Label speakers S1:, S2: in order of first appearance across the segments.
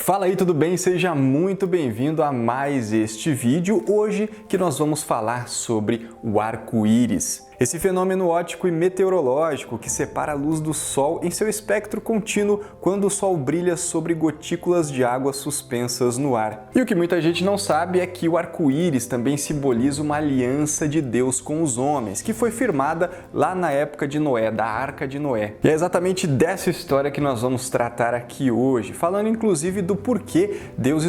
S1: Fala aí, tudo bem? Seja muito bem-vindo a mais este vídeo. Hoje que nós vamos falar sobre o arco-íris. Esse fenômeno óptico e meteorológico que separa a luz do Sol em seu espectro contínuo quando o Sol brilha sobre gotículas de água suspensas no ar. E o que muita gente não sabe é que o arco-íris também simboliza uma aliança de Deus com os homens, que foi firmada lá na época de Noé, da Arca de Noé. E é exatamente dessa história que nós vamos tratar aqui hoje, falando inclusive do porquê Deus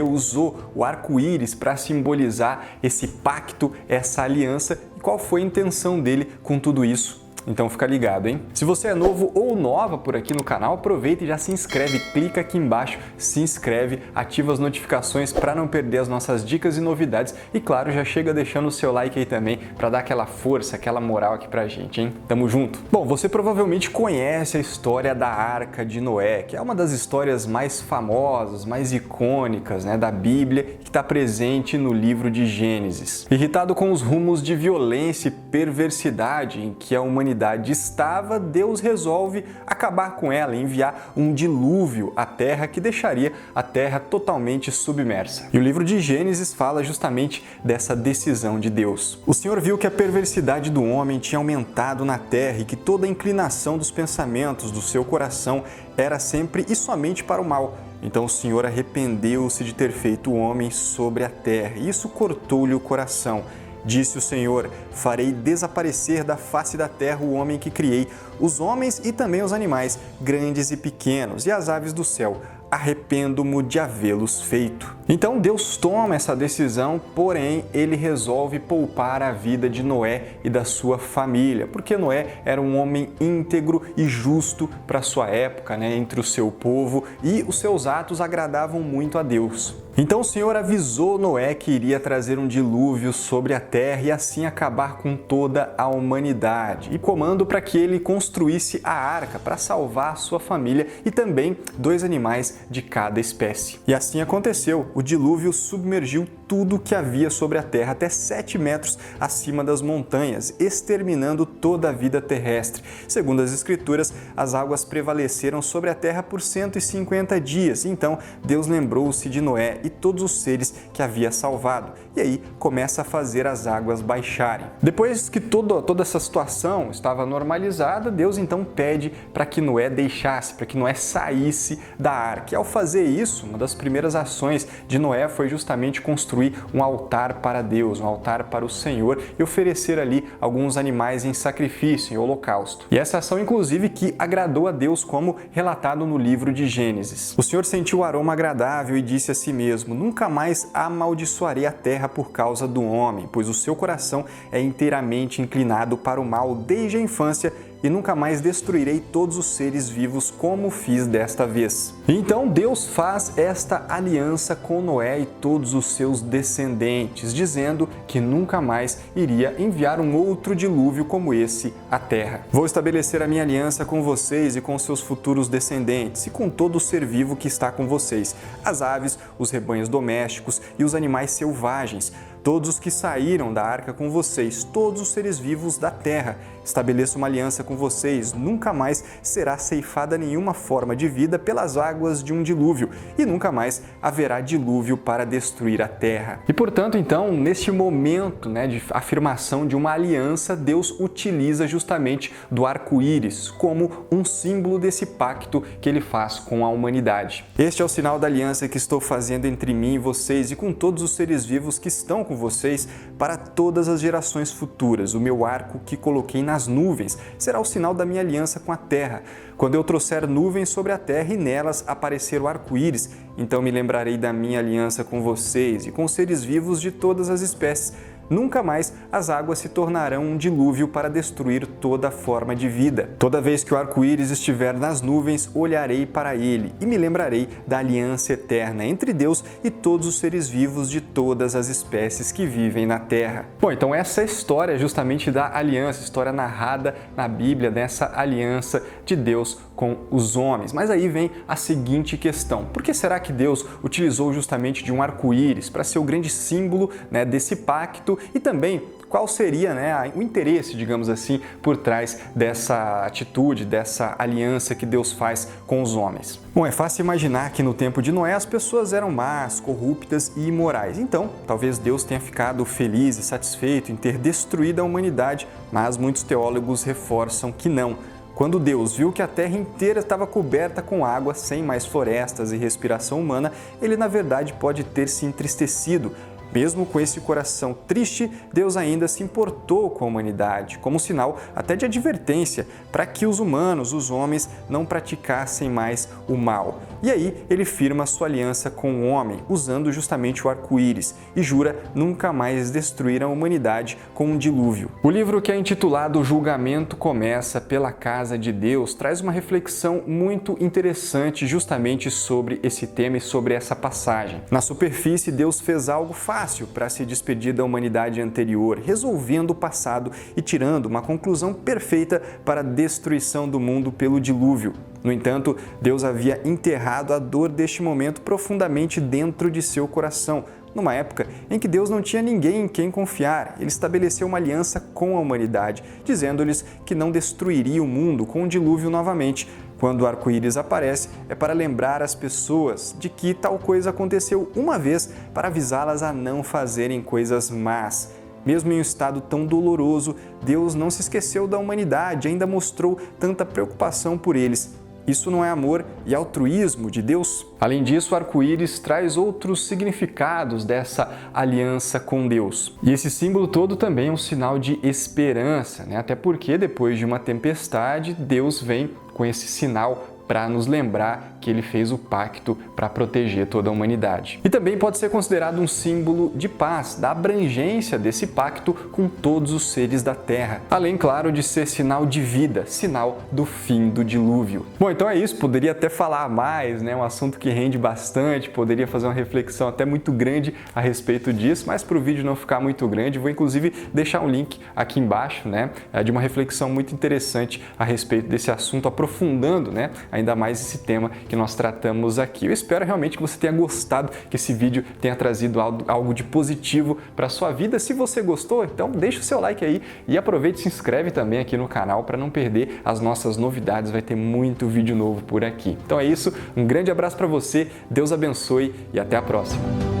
S1: usou o arco-íris para simbolizar esse pacto, essa aliança, e qual foi a intenção dele com tudo isso. Então fica ligado, hein? Se você é novo ou nova por aqui no canal, aproveita e já se inscreve, clica aqui embaixo, se inscreve, ativa as notificações para não perder as nossas dicas e novidades e claro, já chega deixando o seu like aí também para dar aquela força, aquela moral aqui pra gente, hein? Tamo junto! Bom, você provavelmente conhece a história da Arca de Noé, que é uma das histórias mais famosas, mais icônicas, né, da Bíblia, que está presente no livro de Gênesis. Irritado com os rumos de violência e perversidade em que a humanidade estava, Deus resolve acabar com ela e enviar um dilúvio à terra que deixaria a terra totalmente submersa. E o livro de Gênesis fala justamente dessa decisão de Deus. O Senhor viu que a perversidade do homem tinha aumentado na terra e que toda a inclinação dos pensamentos do seu coração era sempre e somente para o mal. Então o Senhor arrependeu-se de ter feito o homem sobre a terra, e isso cortou-lhe o coração. Disse o Senhor: farei desaparecer da face da terra o homem que criei, os homens e também os animais, grandes e pequenos, e as aves do céu. Arrependo-me de havê-los feito. Então Deus toma essa decisão, porém ele resolve poupar a vida de Noé e da sua família, porque Noé era um homem íntegro e justo para sua época, né, entre o seu povo, e os seus atos agradavam muito a Deus. Então o Senhor avisou Noé que iria trazer um dilúvio sobre a terra e assim acabar com toda a humanidade, e comando para que ele construísse a arca para salvar a sua família e também 2 animais de cada espécie. E assim aconteceu, o dilúvio submergiu tudo que havia sobre a terra até 7 metros acima das montanhas, exterminando toda a vida terrestre. Segundo as Escrituras, as águas prevaleceram sobre a terra por 150 dias. Então Deus lembrou-se de Noé e todos os seres que havia salvado. E aí começa a fazer as águas baixarem. Depois que toda essa situação estava normalizada, Deus então pede para que Noé deixasse, para que Noé saísse da arca. E ao fazer isso, uma das primeiras ações de Noé foi justamente construir um altar para Deus, um altar para o Senhor, e oferecer ali alguns animais em sacrifício, em holocausto. E essa ação, inclusive, que agradou a Deus, como relatado no livro de Gênesis. O Senhor sentiu o aroma agradável e disse a si mesmo: nunca mais amaldiçoarei a terra por causa do homem, pois o seu coração é inteiramente inclinado para o mal desde a infância, e nunca mais destruirei todos os seres vivos como fiz desta vez. Então Deus faz esta aliança com Noé e todos os seus descendentes, dizendo que nunca mais iria enviar um outro dilúvio como esse à terra. Vou estabelecer a minha aliança com vocês e com seus futuros descendentes e com todo o ser vivo que está com vocês, as aves, os rebanhos domésticos e os animais selvagens, todos os que saíram da arca com vocês, todos os seres vivos da terra. Estabeleço uma aliança com vocês, nunca mais será ceifada nenhuma forma de vida pelas águas de um dilúvio, e nunca mais haverá dilúvio para destruir a terra. E portanto, então, neste momento, né, de afirmação de uma aliança, Deus utiliza justamente do arco-íris como um símbolo desse pacto que ele faz com a humanidade. Este é o sinal da aliança que estou fazendo entre mim e vocês e com todos os seres vivos que estão com vocês para todas as gerações futuras. O meu arco que coloquei nas nuvens será o sinal da minha aliança com a terra. Quando eu trouxer nuvens sobre a terra e nelas aparecer o arco-íris, então me lembrarei da minha aliança com vocês e com os seres vivos de todas as espécies. Nunca mais as águas se tornarão um dilúvio para destruir toda forma de vida. Toda vez que o arco-íris estiver nas nuvens, olharei para ele e me lembrarei da aliança eterna entre Deus e todos os seres vivos de todas as espécies que vivem na terra. Bom, então essa história justamente da aliança, história narrada na Bíblia, dessa aliança de Deus com os homens. Mas aí vem a seguinte questão: por que será que Deus utilizou justamente de um arco-íris para ser o grande símbolo, né, desse pacto, e também qual seria, né, o interesse, digamos assim, por trás dessa atitude, dessa aliança que Deus faz com os homens. Bom, é fácil imaginar que no tempo de Noé as pessoas eram más, corruptas e imorais. Então, talvez Deus tenha ficado feliz e satisfeito em ter destruído a humanidade, mas muitos teólogos reforçam que não. Quando Deus viu que a terra inteira estava coberta com água, sem mais florestas e respiração humana, ele na verdade pode ter se entristecido. Mesmo com esse coração triste, Deus ainda se importou com a humanidade, como sinal até de advertência, para que os humanos, os homens, não praticassem mais o mal. E aí ele firma sua aliança com o homem, usando justamente o arco-íris, e jura nunca mais destruir a humanidade com um dilúvio. O livro, que é intitulado O Julgamento Começa pela Casa de Deus, traz uma reflexão muito interessante justamente sobre esse tema e sobre essa passagem. Na superfície, Deus fez algo fácil para se despedir da humanidade anterior, resolvendo o passado e tirando uma conclusão perfeita para a destruição do mundo pelo dilúvio. No entanto, Deus havia enterrado a dor deste momento profundamente dentro de seu coração. Numa época em que Deus não tinha ninguém em quem confiar, ele estabeleceu uma aliança com a humanidade, dizendo-lhes que não destruiria o mundo com um dilúvio novamente. Quando o arco-íris aparece, é para lembrar as pessoas de que tal coisa aconteceu uma vez, para avisá-las a não fazerem coisas más. Mesmo em um estado tão doloroso, Deus não se esqueceu da humanidade, ainda mostrou tanta preocupação por eles. Isso não é amor e altruísmo de Deus? Além disso, o arco-íris traz outros significados dessa aliança com Deus. E esse símbolo todo também é um sinal de esperança, né? Até porque depois de uma tempestade, Deus vem com esse sinal para nos lembrar que ele fez o pacto para proteger toda a humanidade. E também pode ser considerado um símbolo de paz, da abrangência desse pacto com todos os seres da Terra. Além, claro, de ser sinal de vida, sinal do fim do dilúvio. Bom, então é isso. Poderia até falar mais, né? Um assunto que rende bastante, poderia fazer uma reflexão até muito grande a respeito disso, mas para o vídeo não ficar muito grande, vou inclusive deixar um link aqui embaixo, né? De uma reflexão muito interessante a respeito desse assunto, aprofundando, né, ainda mais esse tema que nós tratamos aqui. Eu espero realmente que você tenha gostado, que esse vídeo tenha trazido algo de positivo para a sua vida. Se você gostou, então deixa o seu like aí e aproveite e se inscreve também aqui no canal para não perder as nossas novidades. Vai ter muito vídeo novo por aqui. Então é isso, um grande abraço para você, Deus abençoe e até a próxima.